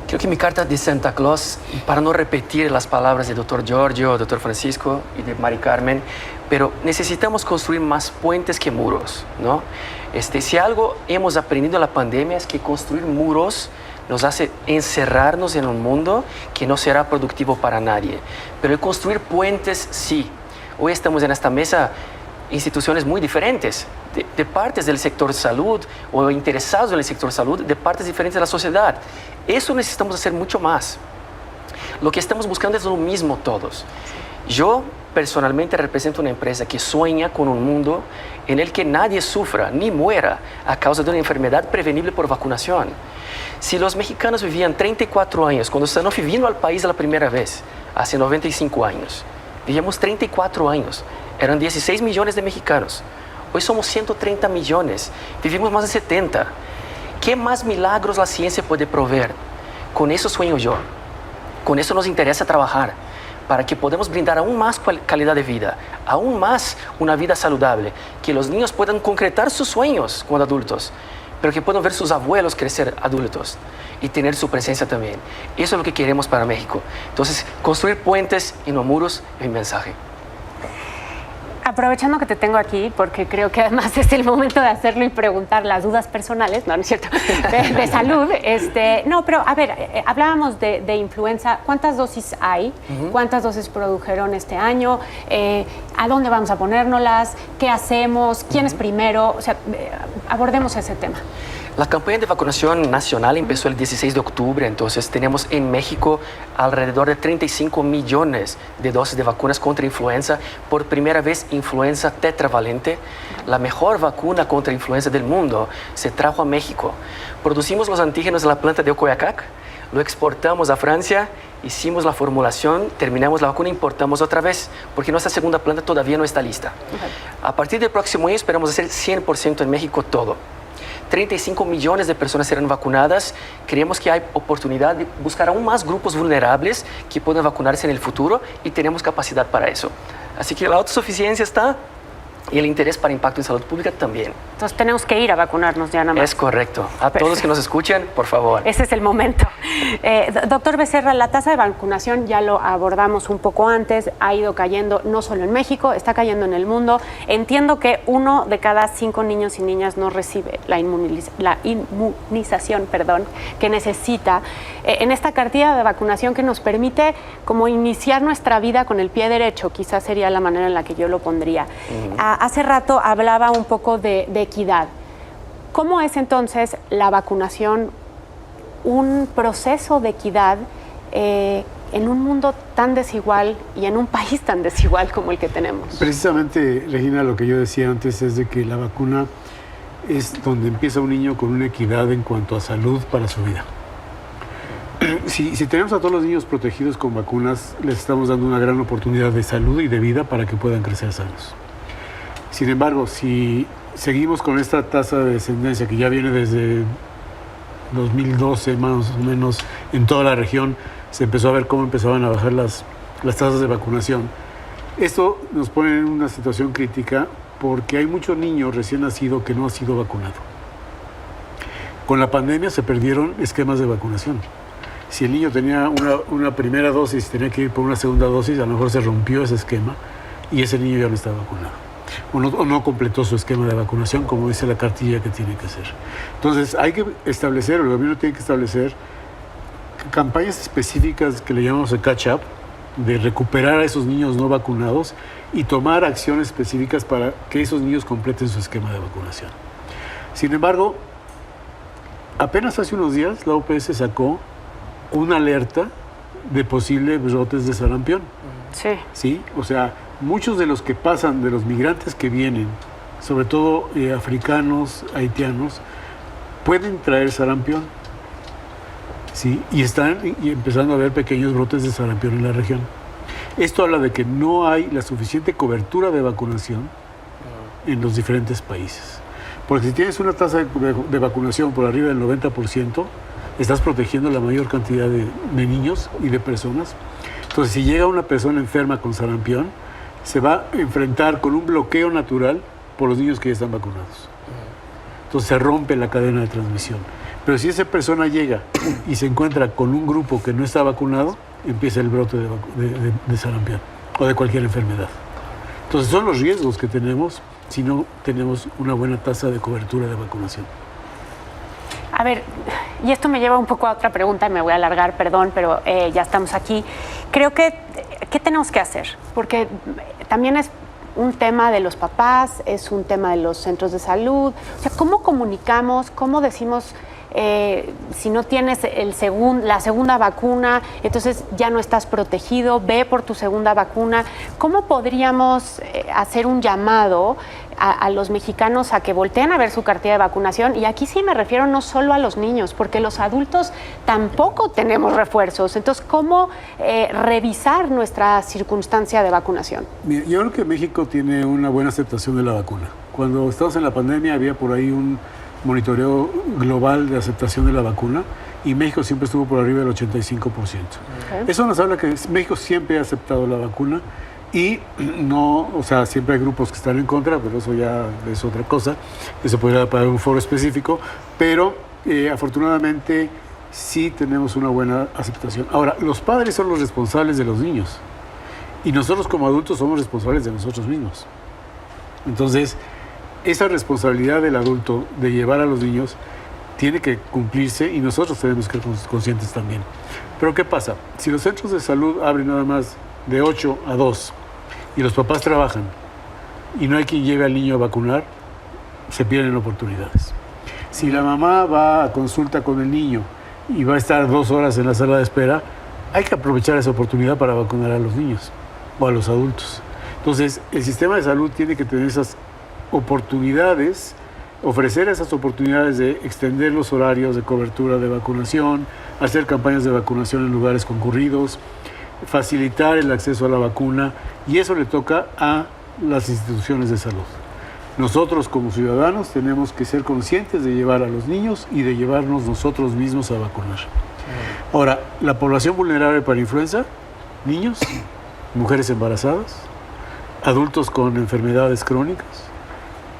E: Creo que mi carta de Santa Claus, para no repetir las palabras del doctor Giorgio, doctor Francisco y de Mari Carmen, pero necesitamos construir más puentes que muros, ¿no? Si algo hemos aprendido en la pandemia es que construir muros nos hace encerrarnos en un mundo que no será productivo para nadie. Pero el construir puentes, sí. Hoy estamos en esta mesa instituciones muy diferentes, de partes del sector salud o interesados en el sector salud, de partes diferentes de la sociedad. Eso necesitamos hacer mucho más. Lo que estamos buscando es lo mismo todos. Yo personalmente represento una empresa que sueña con un mundo en el que nadie sufra ni muera a causa de una enfermedad prevenible por vacunación. Si los mexicanos vivían 34 años, cuando Sanofi vino al país la primera vez, hace 95 años, vivíamos 34 años, eran 16 millones de mexicanos. Hoy somos 130 millones, vivimos más de 70. ¿Qué más milagros la ciencia puede proveer? Con eso sueño yo. Con eso nos interesa trabajar, para que podamos brindar aún más calidad de vida, aún más una vida saludable, que los niños puedan concretar sus sueños cuando adultos, pero que puedan ver sus abuelos crecer adultos y tener su presencia también. Eso es lo que queremos para México. Entonces, construir puentes y no muros es mi mensaje.
A: Aprovechando que te tengo aquí, porque creo que además es el momento de hacerlo y preguntar las dudas personales, no es cierto, de salud. No, pero a ver, hablábamos de influenza. ¿Cuántas dosis hay? ¿Cuántas dosis produjeron este año? ¿A dónde vamos a ponérnoslas? ¿Qué hacemos? ¿Quién es primero? O sea, abordemos ese tema.
E: La campaña de vacunación nacional empezó el 16 de octubre, entonces tenemos en México alrededor de 35 millones de dosis de vacunas contra influenza. Por primera vez, influenza tetravalente, la mejor vacuna contra influenza del mundo, se trajo a México. Producimos los antígenos en la planta de Ocoyacac, lo exportamos a Francia, hicimos la formulación, terminamos la vacuna, importamos otra vez, porque nuestra segunda planta todavía no está lista. A partir del próximo año esperamos hacer 100% en México todo. 35 millones de personas serán vacunadas. Creemos que hay oportunidad de buscar aún más grupos vulnerables que puedan vacunarse en el futuro y tenemos capacidad para eso. Así que la autosuficiencia está y el interés para impacto en salud pública también.
A: Entonces tenemos que ir a vacunarnos ya nada más.
E: Es correcto. A todos que nos escuchen, por favor.
A: Ese es el momento. Doctor Becerra, la tasa de vacunación ya lo abordamos un poco antes, ha ido cayendo no solo en México, está cayendo en el mundo. Entiendo que 1 de cada 5 niños y niñas no recibe la inmunización que necesita. En esta cartilla de vacunación que nos permite como iniciar nuestra vida con el pie derecho, quizás sería la manera en la que yo lo pondría. Hace rato hablaba un poco de equidad. ¿Cómo es entonces la vacunación un proceso de equidad en un mundo tan desigual y en un país tan desigual como el que tenemos?
B: Precisamente, Regina, lo que yo decía antes es de que la vacuna es donde empieza un niño con una equidad en cuanto a salud para su vida. Si tenemos a todos los niños protegidos con vacunas, les estamos dando una gran oportunidad de salud y de vida para que puedan crecer sanos. Sin embargo, si seguimos con esta tasa de descendencia que ya viene desde 2012 más o menos en toda la región, se empezó a ver cómo empezaban a bajar las tasas de vacunación. Esto nos pone en una situación crítica porque hay muchos niños recién nacidos que no han sido vacunados. Con la pandemia se perdieron esquemas de vacunación. Si el niño tenía una primera dosis, tenía que ir por una segunda dosis, a lo mejor se rompió ese esquema y ese niño ya no estaba vacunado. O no completó su esquema de vacunación, como dice la cartilla que tiene que hacer. Entonces, hay que establecer, el gobierno tiene que establecer campañas específicas que le llamamos el catch-up, de recuperar a esos niños no vacunados y tomar acciones específicas para que esos niños completen su esquema de vacunación. Sin embargo, apenas hace unos días la OPS sacó una alerta de posibles brotes de sarampión.
A: Sí.
B: ¿Sí? O sea, muchos de los que pasan, de los migrantes que vienen, sobre todo africanos, haitianos, pueden traer sarampión. ¿Sí? Y están empezando a haber pequeños brotes de sarampión en la región. Esto habla de que no hay la suficiente cobertura de vacunación en los diferentes países. Porque si tienes una tasa de vacunación por arriba del 90%, estás protegiendo la mayor cantidad de niños y de personas. Entonces, si llega una persona enferma con sarampión, se va a enfrentar con un bloqueo natural por los niños que ya están vacunados. Entonces se rompe la cadena de transmisión. Pero si esa persona llega y se encuentra con un grupo que no está vacunado, empieza el brote de sarampión o de cualquier enfermedad. Entonces son los riesgos que tenemos si no tenemos una buena tasa de cobertura de vacunación.
A: A ver, y esto me lleva un poco a otra pregunta, me voy a alargar, perdón, pero ya estamos aquí. Creo que, ¿qué tenemos que hacer? Porque también es un tema de los papás, es un tema de los centros de salud. O sea, ¿cómo comunicamos? ¿Cómo decimos si no tienes la segunda vacuna, entonces ya no estás protegido, ve por tu segunda vacuna? ¿Cómo podríamos hacer un llamado a los mexicanos a que volteen a ver su cartilla de vacunación? Y aquí sí me refiero no solo a los niños, porque los adultos tampoco tenemos refuerzos. Entonces, ¿cómo revisar nuestra circunstancia de vacunación?
B: Mira, yo creo que México tiene una buena aceptación de la vacuna. Cuando estábamos en la pandemia había por ahí un monitoreo global de aceptación de la vacuna y México siempre estuvo por arriba del 85%. Okay. Eso nos habla que México siempre ha aceptado la vacuna. Y no, o sea, siempre hay grupos que están en contra, pero eso ya es otra cosa, eso podría para un foro específico, pero afortunadamente sí tenemos una buena aceptación. Ahora, los padres son los responsables de los niños y nosotros como adultos somos responsables de nosotros mismos. Entonces, esa responsabilidad del adulto de llevar a los niños tiene que cumplirse y nosotros tenemos que ser conscientes también. Pero ¿qué pasa? Si los centros de salud abren nada más de 8 a 2 y los papás trabajan y no hay quien lleve al niño a vacunar, se pierden oportunidades. Si la mamá va a consulta con el niño y va a estar 2 horas en la sala de espera, hay que aprovechar esa oportunidad para vacunar a los niños o a los adultos. Entonces, el sistema de salud tiene que tener esas oportunidades, ofrecer esas oportunidades de extender los horarios de cobertura de vacunación, hacer campañas de vacunación en lugares concurridos, facilitar el acceso a la vacuna, y eso le toca a las instituciones de salud. Nosotros como ciudadanos tenemos que ser conscientes de llevar a los niños y de llevarnos nosotros mismos a vacunar. Ahora, la población vulnerable para influenza, niños, mujeres embarazadas, adultos con enfermedades crónicas,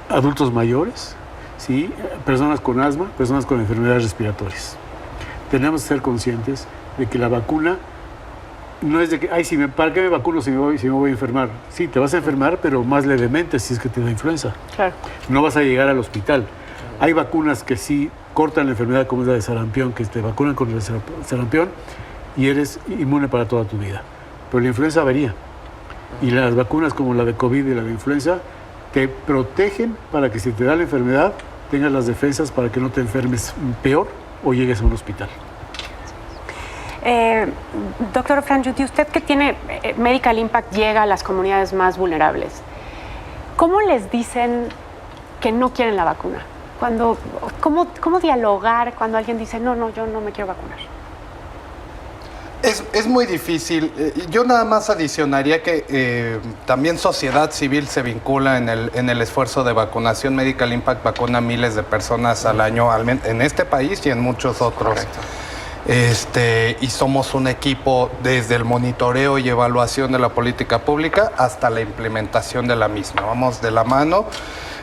B: adultos mayores, ¿sí? Personas con asma, personas con enfermedades respiratorias. Tenemos que ser conscientes de que la vacuna no es de que, ¿para qué me vacuno si me voy a enfermar? Sí, te vas a enfermar, pero más levemente si es que te da influenza. Claro. No vas a llegar al hospital. Hay vacunas que sí cortan la enfermedad, como es la de sarampión, que te vacunan contra el sarampión y eres inmune para toda tu vida. Pero la influenza varía. Y las vacunas como la de COVID y la de influenza te protegen para que si te da la enfermedad tengas las defensas para que no te enfermes peor o llegues a un hospital.
A: Doctor Frangiuti, usted que tiene Medical Impact llega a las comunidades más vulnerables, ¿cómo les dicen que no quieren la vacuna? ¿Cómo dialogar cuando alguien dice, no, yo no me quiero vacunar?
D: Es muy difícil. Yo nada más adicionaría que también sociedad civil se vincula en el esfuerzo de vacunación. Medical Impact vacuna miles de personas al año en este país y en muchos otros. Correcto. Y somos un equipo desde el monitoreo y evaluación de la política pública hasta la implementación de la misma. Vamos de la mano.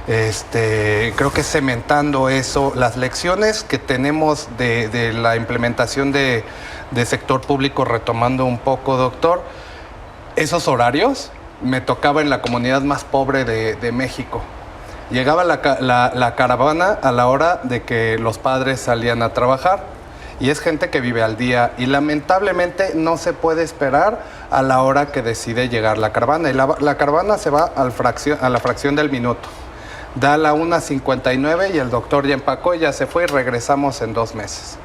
D: Creo que cementando eso, las lecciones que tenemos de la implementación de sector público, retomando un poco, doctor, esos horarios me tocaba en la comunidad más pobre de México. Llegaba la caravana a la hora de que los padres salían a trabajar y es gente que vive al día y lamentablemente no se puede esperar a la hora que decide llegar la caravana y la caravana se va a la fracción del minuto. Da la 1:59 y el doctor ya empacó y ya se fue y regresamos en 2 meses.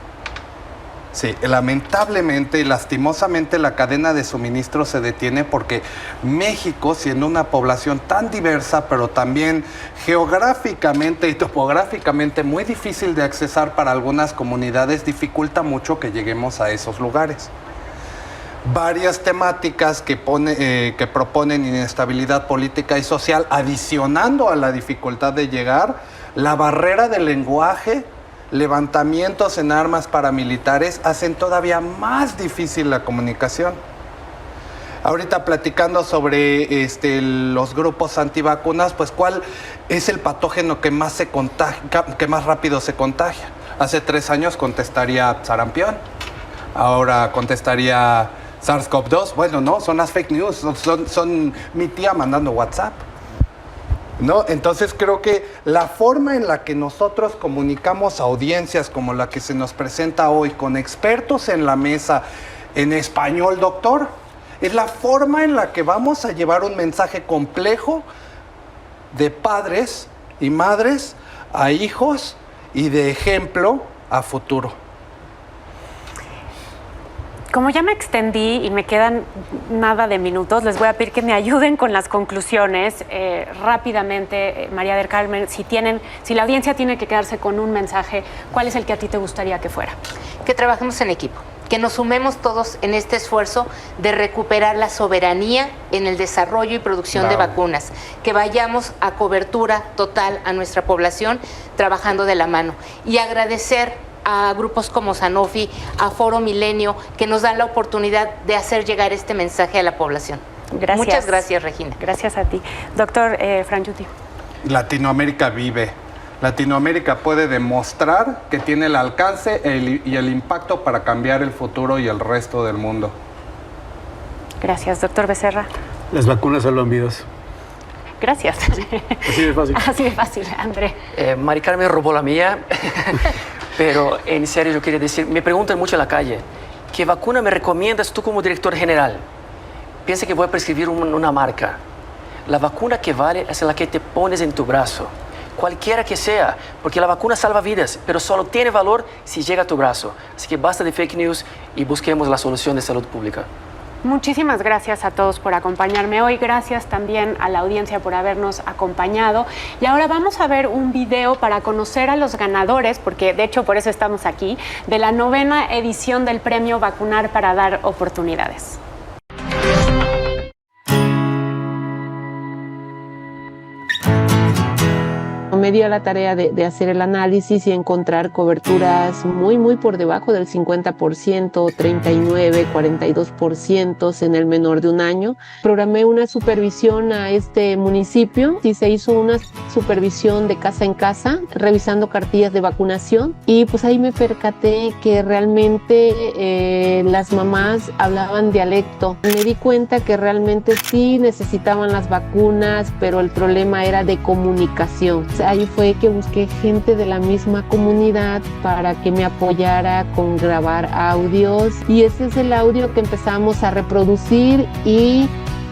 D: Sí, lamentablemente y lastimosamente la cadena de suministro se detiene porque México, siendo una población tan diversa, pero también geográficamente y topográficamente muy difícil de accesar para algunas comunidades, dificulta mucho que lleguemos a esos lugares. Varias temáticas que proponen inestabilidad política y social, adicionando a la dificultad de llegar, la barrera del lenguaje levantamientos en armas paramilitares hacen todavía más difícil la comunicación. Ahorita platicando sobre los grupos antivacunas, pues ¿cuál es el patógeno que más que más rápido se contagia? Hace 3 años contestaría sarampión, ahora contestaría SARS-CoV-2. Bueno, no, son las fake news, son mi tía mandando WhatsApp, ¿no? Entonces creo que la forma en la que nosotros comunicamos a audiencias como la que se nos presenta hoy, con expertos en la mesa, en español, doctor, es la forma en la que vamos a llevar un mensaje complejo de padres y madres a hijos y de ejemplo a futuro.
A: Como ya me extendí y me quedan nada de minutos, les voy a pedir que me ayuden con las conclusiones rápidamente. María del Carmen, si la audiencia tiene que quedarse con un mensaje, ¿cuál es el que a ti te gustaría que fuera?
C: Que trabajemos en equipo, que nos sumemos todos en este esfuerzo de recuperar la soberanía en el desarrollo y producción de vacunas, que vayamos a cobertura total a nuestra población trabajando de la mano, y agradecer a grupos como Sanofi, a Foro Milenio, que nos dan la oportunidad de hacer llegar este mensaje a la población.
A: Gracias.
C: Muchas gracias, Regina.
A: Gracias a ti. Doctor Frangiuti.
D: Latinoamérica vive. Latinoamérica puede demostrar que tiene el alcance y el impacto para cambiar el futuro y el resto del mundo.
A: Gracias, doctor Becerra.
B: Las vacunas salvan vidas.
A: Gracias.
B: Así de fácil.
A: Así de fácil, André.
E: Mari Carmen robó la mía, pero en serio yo quería decir, me preguntan mucho en la calle, ¿qué vacuna me recomiendas tú como director general? Piensa que voy a prescribir una marca. La vacuna que vale es la que te pones en tu brazo, cualquiera que sea, porque la vacuna salva vidas, pero solo tiene valor si llega a tu brazo. Así que basta de fake news y busquemos la solución de salud pública.
A: Muchísimas gracias a todos por acompañarme hoy. Gracias también a la audiencia por habernos acompañado. Y ahora vamos a ver un video para conocer a los ganadores, porque de hecho por eso estamos aquí, de la 9ª edición del premio Vacunar para Dar Oportunidades.
F: Me di a la tarea de hacer el análisis y encontrar coberturas muy por debajo del 50%, 39, 42% en el menor de un año. Programé una supervisión a este municipio y se hizo una supervisión de casa en casa, revisando cartillas de vacunación, y pues ahí me percaté que realmente las mamás hablaban dialecto. Me di cuenta que realmente sí necesitaban las vacunas, pero el problema era de comunicación. Ahí fue que busqué gente de la misma comunidad para que me apoyara con grabar audios, y ese es el audio que empezamos a reproducir. Y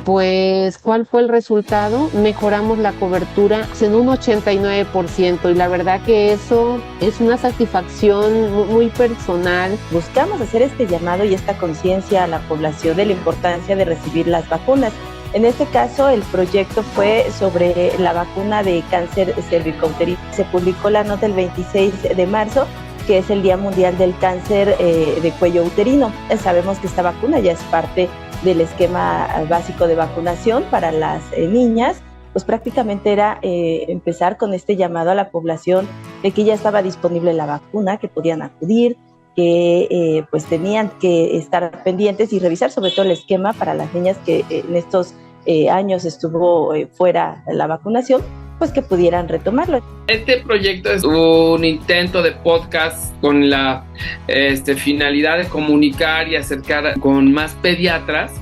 F: pues, ¿cuál fue el resultado? Mejoramos la cobertura en un 89%, y la verdad que eso es una satisfacción muy personal.
G: Buscamos hacer este llamado y esta conciencia a la población de la importancia de recibir las vacunas. En este caso, el proyecto fue sobre la vacuna de cáncer cervicouterino. Se publicó la nota el 26 de marzo, que es el Día Mundial del Cáncer de Cuello Uterino. Sabemos que esta vacuna ya es parte del esquema básico de vacunación para las niñas. Pues prácticamente era empezar con este llamado a la población de que ya estaba disponible la vacuna, que podían acudir, que pues tenían que estar pendientes y revisar sobre todo el esquema para las niñas que en estos años estuvo fuera la vacunación, pues que pudieran retomarlo.
H: Este proyecto es un intento de podcast con la finalidad de comunicar y acercar con más pediatras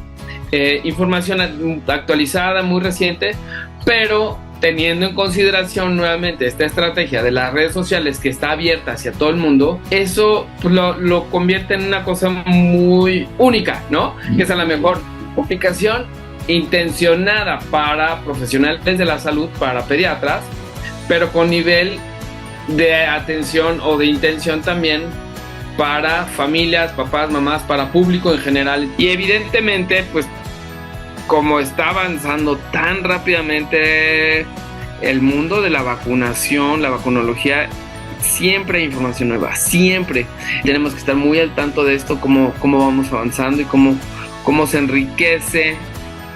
H: información actualizada, muy reciente, pero teniendo en consideración nuevamente esta estrategia de las redes sociales que está abierta hacia todo el mundo, eso lo convierte en una cosa muy única, ¿no? Que es a lo mejor publicación intencionada para profesionales de la salud, para pediatras, pero con nivel de atención o de intención también para familias, papás, mamás, para público en general. Y evidentemente, pues, como está avanzando tan rápidamente el mundo de la vacunación, la vacunología, siempre hay información nueva, siempre. Tenemos que estar muy al tanto de esto, cómo vamos avanzando y cómo se enriquece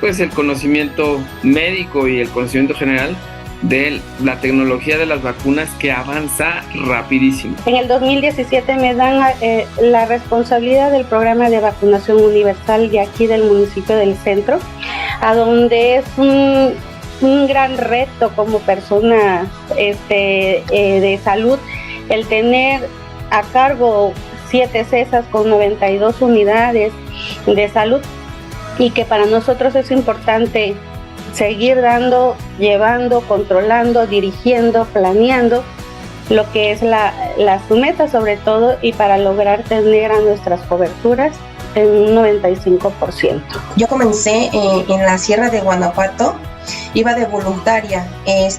H: pues el conocimiento médico y el conocimiento general de la tecnología de las vacunas que avanza rapidísimo.
I: En el 2017 me dan la responsabilidad del programa de vacunación universal de aquí del municipio del Centro, a donde es un gran reto como persona de salud el tener a cargo 7 CESAs con 92 unidades de salud, y que para nosotros es importante seguir dando, llevando, controlando, dirigiendo, planeando lo que es su meta sobre todo, y para lograr tener a nuestras coberturas en un 95%.
J: Yo comencé en la Sierra de Guanajuato, iba de voluntaria,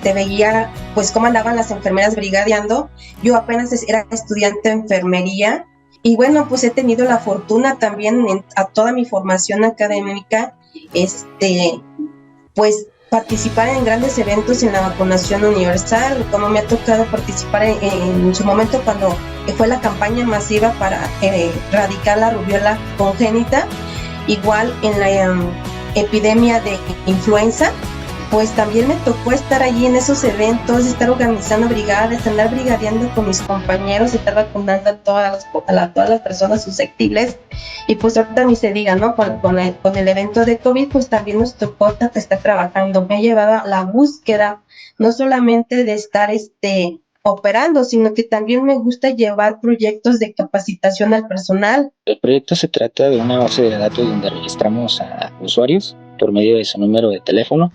J: veía pues cómo andaban las enfermeras brigadeando. Yo apenas era estudiante de enfermería y bueno, pues he tenido la fortuna también a toda mi formación académica, pues participar en grandes eventos en la vacunación universal, como me ha tocado participar en su momento cuando fue la campaña masiva para erradicar la rubiola congénita, igual en la epidemia de influenza, pues también me tocó estar allí en esos eventos, estar organizando brigadas, andar brigadeando con mis compañeros, estar vacunando a todas las personas susceptibles. Y pues ahorita ni se diga, ¿no? Con el evento de COVID, pues también nos tocó estar trabajando. Me ha llevado a la búsqueda, no solamente de estar operando, sino que también me gusta llevar proyectos de capacitación al personal.
K: El proyecto se trata de una base de datos donde registramos a usuarios por medio de su número de teléfono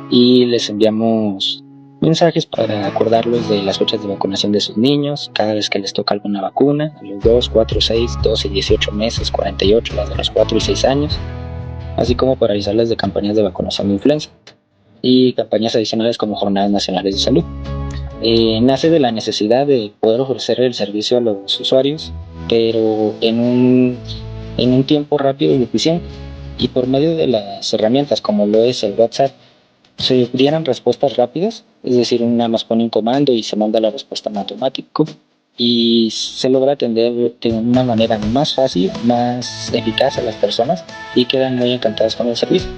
K: y les enviamos mensajes para acordarlos de las fechas de vacunación de sus niños cada vez que les toca alguna vacuna, a los 2, 4, 6, 12, 18 meses, 48, las de los 4 y 6 años, así como para avisarles de campañas de vacunación de influenza y campañas adicionales como jornadas nacionales de salud. Nace de la necesidad de poder ofrecer el servicio a los usuarios, pero en un tiempo rápido y eficiente, y por medio de las herramientas como lo es el WhatsApp, se dieran respuestas rápidas, es decir, nada más pone un comando y se manda la respuesta en automático y se logra atender de una manera más fácil, más eficaz a las personas y quedan muy encantadas con el servicio.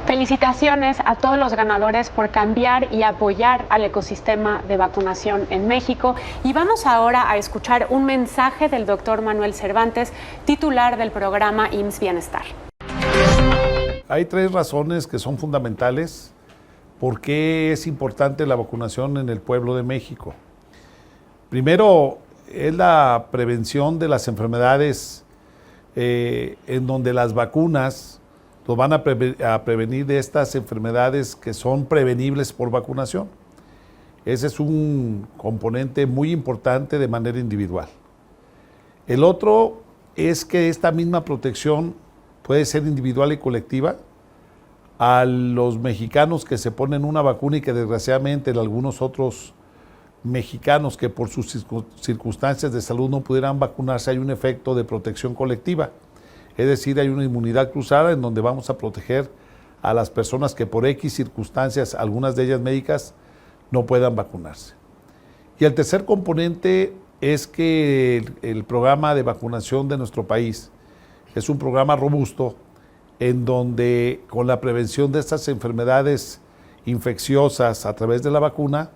A: Felicitaciones a todos los ganadores por cambiar y apoyar al ecosistema de vacunación en México. Y vamos ahora a escuchar un mensaje del doctor Manuel Cervantes, titular del programa IMSS Bienestar.
L: Hay 3 razones que son fundamentales por qué es importante la vacunación en el pueblo de México. Primero, es la prevención de las enfermedades en donde las vacunas nos van a prevenir de estas enfermedades que son prevenibles por vacunación. Ese es un componente muy importante de manera individual. El otro es que esta misma protección puede ser individual y colectiva. A los mexicanos que se ponen una vacuna y que desgraciadamente algunos otros mexicanos que por sus circunstancias de salud no pudieran vacunarse, hay un efecto de protección colectiva. Es decir, hay una inmunidad cruzada en donde vamos a proteger a las personas que por X circunstancias, algunas de ellas médicas, no puedan vacunarse. Y el tercer componente es que el programa de vacunación de nuestro país es un programa robusto en donde con la prevención de estas enfermedades infecciosas a través de la vacuna,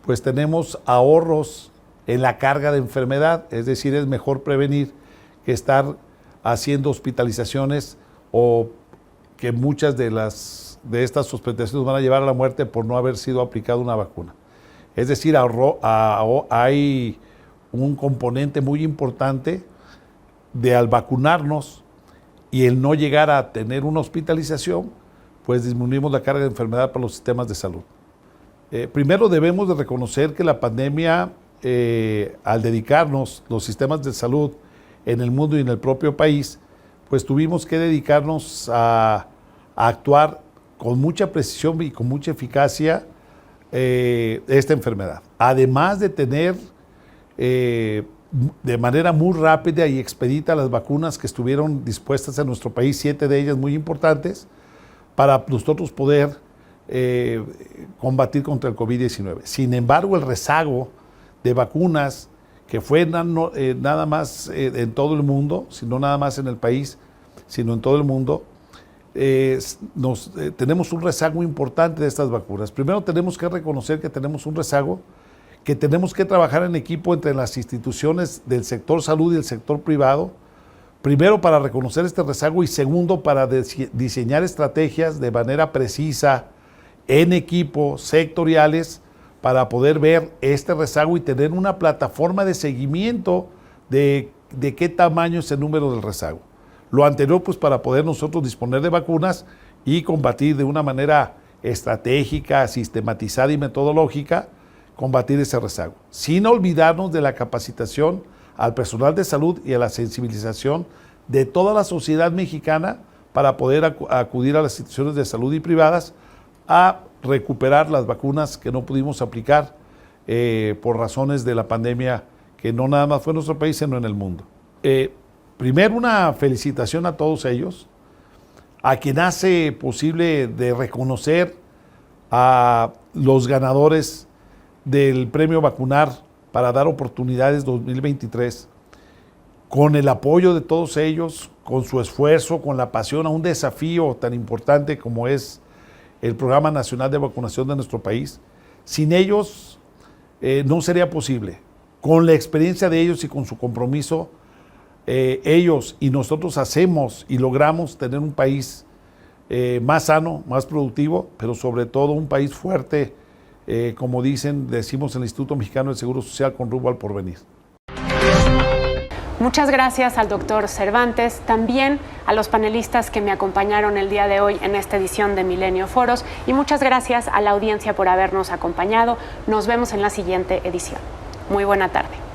L: pues tenemos ahorros en la carga de enfermedad, es decir, es mejor prevenir que estar haciendo hospitalizaciones o que muchas de estas hospitalizaciones van a llevar a la muerte por no haber sido aplicada una vacuna. Es decir, hay un componente muy importante de al vacunarnos y el no llegar a tener una hospitalización, pues disminuimos la carga de enfermedad para los sistemas de salud. Primero debemos de reconocer que la pandemia, al dedicarnos los sistemas de salud en el mundo y en el propio país, pues tuvimos que dedicarnos a actuar con mucha precisión y con mucha eficacia esta enfermedad. Además de tener de manera muy rápida y expedita las vacunas que estuvieron dispuestas en nuestro país, 7 de ellas muy importantes, para nosotros poder combatir contra el COVID-19. Sin embargo, el rezago de vacunas, que fue nada más en todo el mundo, sino nada más en el país, sino en todo el mundo, tenemos un rezago importante de estas vacunas. Primero tenemos que reconocer que tenemos un rezago, que tenemos que trabajar en equipo entre las instituciones del sector salud y el sector privado, primero para reconocer este rezago y segundo para diseñar estrategias de manera precisa en equipo, sectoriales, para poder ver este rezago y tener una plataforma de seguimiento de qué tamaño es el número del rezago. Lo anterior, pues para poder nosotros disponer de vacunas y combatir de una manera estratégica, sistematizada y metodológica, combatir ese rezago, sin olvidarnos de la capacitación al personal de salud y a la sensibilización de toda la sociedad mexicana para poder acudir a las instituciones de salud y privadas a recuperar las vacunas que no pudimos aplicar por razones de la pandemia, que no nada más fue en nuestro país, sino en el mundo. Primero, una felicitación a todos ellos, a quien hace posible de reconocer a los ganadores del Premio Vacunar para dar oportunidades 2023, con el apoyo de todos ellos, con su esfuerzo, con la pasión a un desafío tan importante como es el Programa Nacional de Vacunación de nuestro país. Sin ellos no sería posible. Con la experiencia de ellos y con su compromiso, ellos y nosotros hacemos y logramos tener un país más sano, más productivo, pero sobre todo un país fuerte, como decimos en el Instituto Mexicano del Seguro Social, con rumbo al porvenir.
A: Muchas gracias al doctor Cervantes, también a los panelistas que me acompañaron el día de hoy en esta edición de Milenio Foros, y muchas gracias a la audiencia por habernos acompañado. Nos vemos en la siguiente edición. Muy buena tarde.